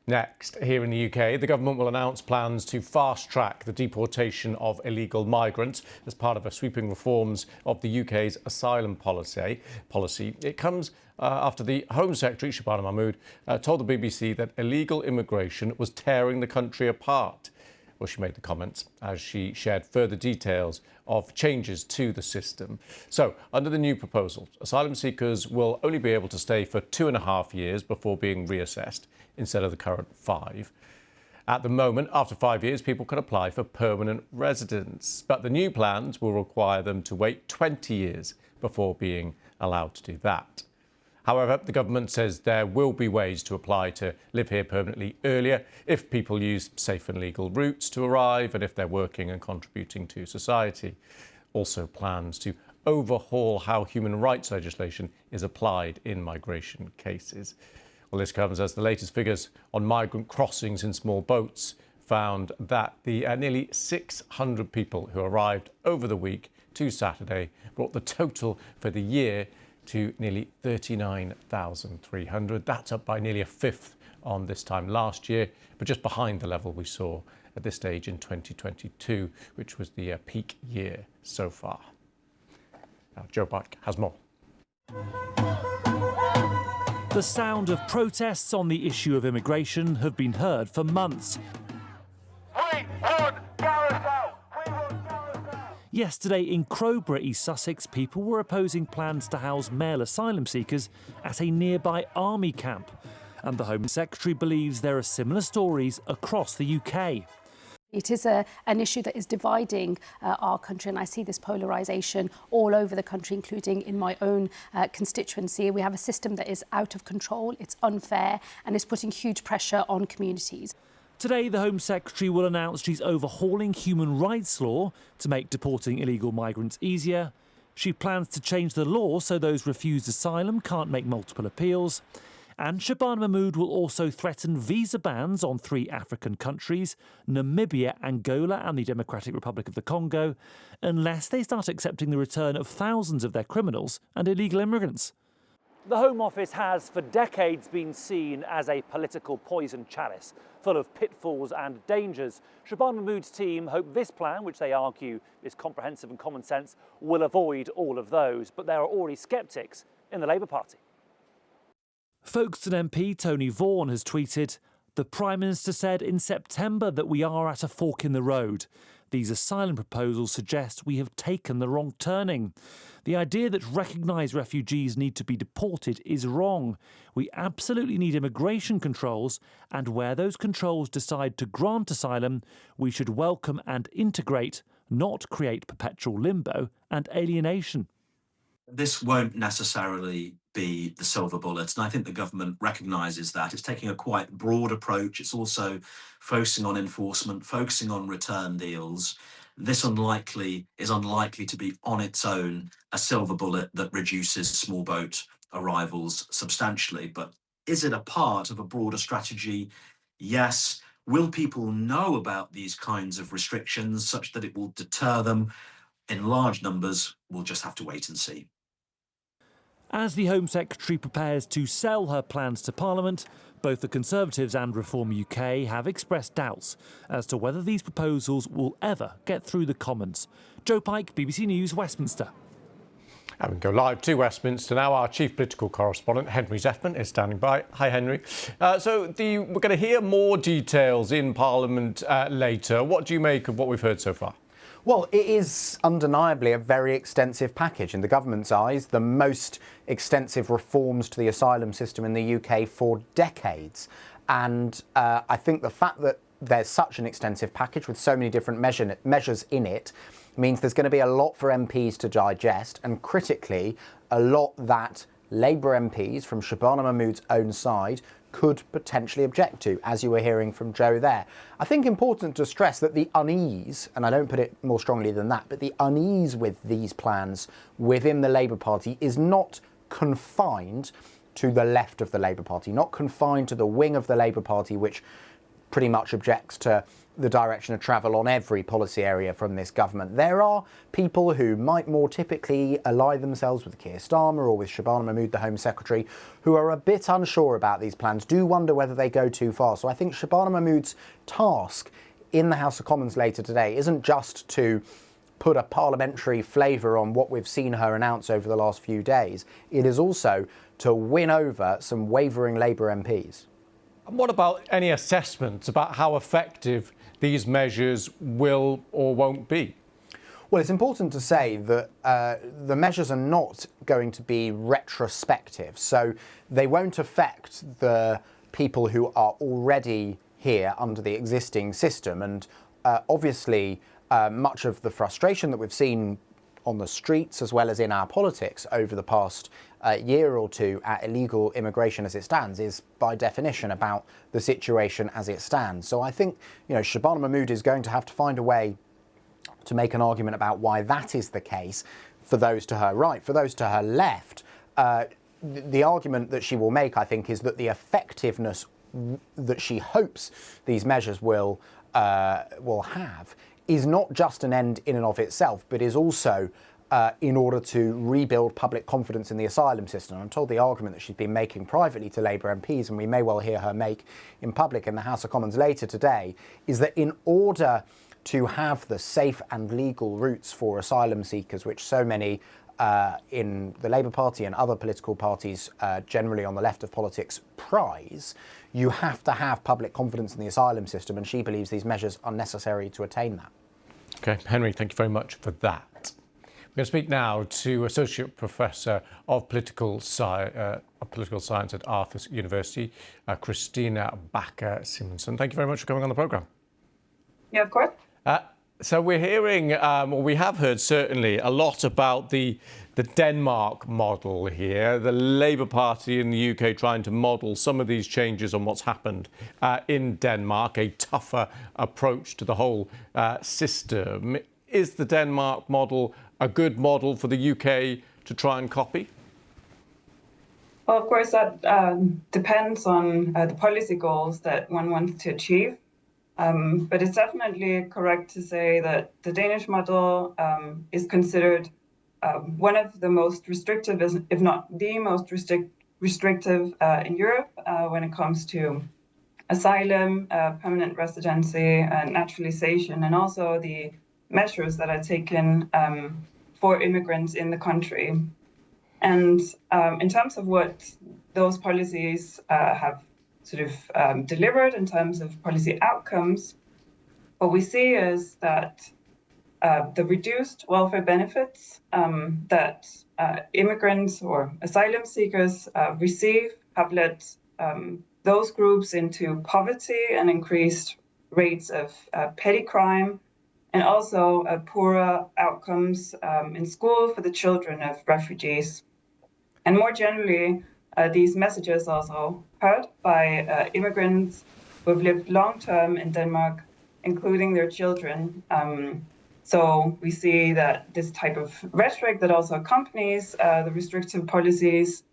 Next, here in the UK, the government will announce plans to fast-track the deportation of illegal migrants as part of a sweeping reforms of the UK's asylum policy. It comes after the Home Secretary, Shabana Mahmood, told the BBC that illegal immigration was tearing the country apart. Well, she made the comments as she shared further details of changes to the system. So, under the new proposal, asylum seekers will only be able to stay for 2.5 years before being reassessed, instead of the current 5. At the moment, after 5 years, people can apply for permanent residence, but the new plans will require them to wait 20 years before being allowed to do that. However, the government says there will be ways to apply to live here permanently earlier if people use safe and legal routes to arrive and if they're working and contributing to society. Also plans to overhaul how human rights legislation is applied in migration cases. Well, this comes as the latest figures on migrant crossings in small boats found that the nearly 600 people who arrived over the week to Saturday brought the total for the year to nearly 39,300. That's up by nearly a fifth on this time last year, but just behind the level we saw at this stage in 2022, which was the peak year so far. Now, Joe Pike has more. The sound of protests on the issue of immigration have been heard for months. Yesterday in Crowborough, East Sussex, people were opposing plans to house male asylum seekers at a nearby army camp. And the Home Secretary believes there are similar stories across the UK. It is an issue that is dividing our country, and I see this polarisation all over the country, including in my own constituency. We have a system that is out of control, it's unfair, and is putting huge pressure on communities. Today, the Home Secretary will announce she's overhauling human rights law to make deporting illegal migrants easier. She plans to change the law so those refused asylum can't make multiple appeals. And Shabana Mahmood will also threaten visa bans on 3 African countries, Namibia, Angola and the Democratic Republic of the Congo, unless they start accepting the return of thousands of their criminals and illegal immigrants. The Home Office has for decades been seen as a political poison chalice, full of pitfalls and dangers. Shabana Mahmood's team hope this plan, which they argue is comprehensive and common sense, will avoid all of those. But there are already sceptics in the Labour Party. Folkestone MP Tony Vaughan has tweeted, "The Prime Minister said in September that we are at a fork in the road. These asylum proposals suggest we have taken the wrong turning. The idea that recognised refugees need to be deported is wrong. We absolutely need immigration controls, and where those controls decide to grant asylum, we should welcome and integrate, not create perpetual limbo and alienation." This won't necessarily be the silver bullet, and I think the government recognises that. It's taking a quite broad approach. It's also focusing on enforcement, focusing on return deals. This is unlikely to be on its own a silver bullet that reduces small boat arrivals substantially. But is it a part of a broader strategy? Yes. Will people know about these kinds of restrictions such that it will deter them in large numbers? We'll just have to wait and see. As the Home Secretary prepares to sell her plans to Parliament, both the Conservatives and Reform UK have expressed doubts as to whether these proposals will ever get through the Commons. Joe Pike, BBC News, Westminster. And we go live to Westminster now. Our chief political correspondent, Henry Zeffman, is standing by. Hi, Henry. We're going to hear more details in Parliament later. What do you make of what we've heard so far? Well, it is undeniably a very extensive package. In the government's eyes, the most extensive reforms to the asylum system in the UK for decades. And I think the fact that there's such an extensive package with so many different measures in it means there's going to be a lot for MPs to digest, and critically, a lot that Labour MPs from Shabana Mahmood's own side could potentially object to, as you were hearing from Joe there. I think important to stress that the unease, and I don't put it more strongly than that, but the unease with these plans within the Labour Party is not confined to the left of the Labour Party, not confined to the wing of the Labour Party which pretty much objects to the direction of travel on every policy area from this government. There are people who might more typically ally themselves with Keir Starmer or with Shabana Mahmood, the Home Secretary, who are a bit unsure about these plans, do wonder whether they go too far. So I think Shabana Mahmood's task in the House of Commons later today isn't just to put a parliamentary flavour on what we've seen her announce over the last few days. It is also to win over some wavering Labour MPs. And what about any assessments about how effective these measures will or won't be? Well, it's important to say that the measures are not going to be retrospective, so they won't affect the people who are already here under the existing system. And obviously, much of the frustration that we've seen on the streets as well as in our politics over the past year or two at illegal immigration as it stands is by definition about the situation as it stands. So I think, Shabana Mahmood is going to have to find a way to make an argument about why that is the case for those to her right. For those to her left, the argument that she will make, I think, is that the effectiveness that she hopes these measures will have is not just an end in and of itself, but is also in order to rebuild public confidence in the asylum system. I'm told the argument that she's been making privately to Labour MPs, and we may well hear her make in public in the House of Commons later today, is that in order to have the safe and legal routes for asylum seekers, which so many in the Labour Party and other political parties generally on the left of politics prize, you have to have public confidence in the asylum system, and she believes these measures are necessary to attain that. OK, Henry, thank you very much for that. We're going to speak now to Associate Professor of Political Science at Arthur University, Christina Bakker-Simonsen. Thank you very much for coming on the programme. Yeah, of course. So we're hearing, or we have heard certainly, a lot about the Denmark model here, the Labour Party in the UK trying to model some of these changes on what's happened in Denmark, a tougher approach to the whole system. Is the Denmark model a good model for the UK to try and copy? Well, of course, that depends on the policy goals that one wants to achieve. But it's definitely correct to say that the Danish model is considered one of the most restrictive, if not the most restrictive in Europe when it comes to asylum, permanent residency, naturalization, and also the measures that are taken for immigrants in the country. And in terms of what those policies have sort of delivered in terms of policy outcomes, what we see is that the reduced welfare benefits that immigrants or asylum seekers receive have led those groups into poverty and increased rates of petty crime, and also poorer outcomes in school for the children of refugees. And more generally, these messages also heard by immigrants who have lived long-term in Denmark, including their children. So we see that this type of rhetoric that also accompanies the restrictive policies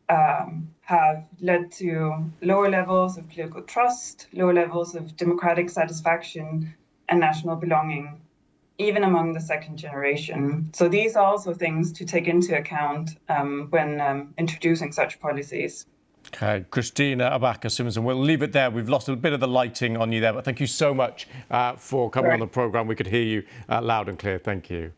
have led to lower levels of political trust, lower levels of democratic satisfaction and national belonging, even among the second generation. So these are also things to take into account when introducing such policies. OK, Christina Bakker-Simonsen, we'll leave it there. We've lost a bit of the lighting on you there, but thank you so much for coming on the programme. We could hear you loud and clear. Thank you.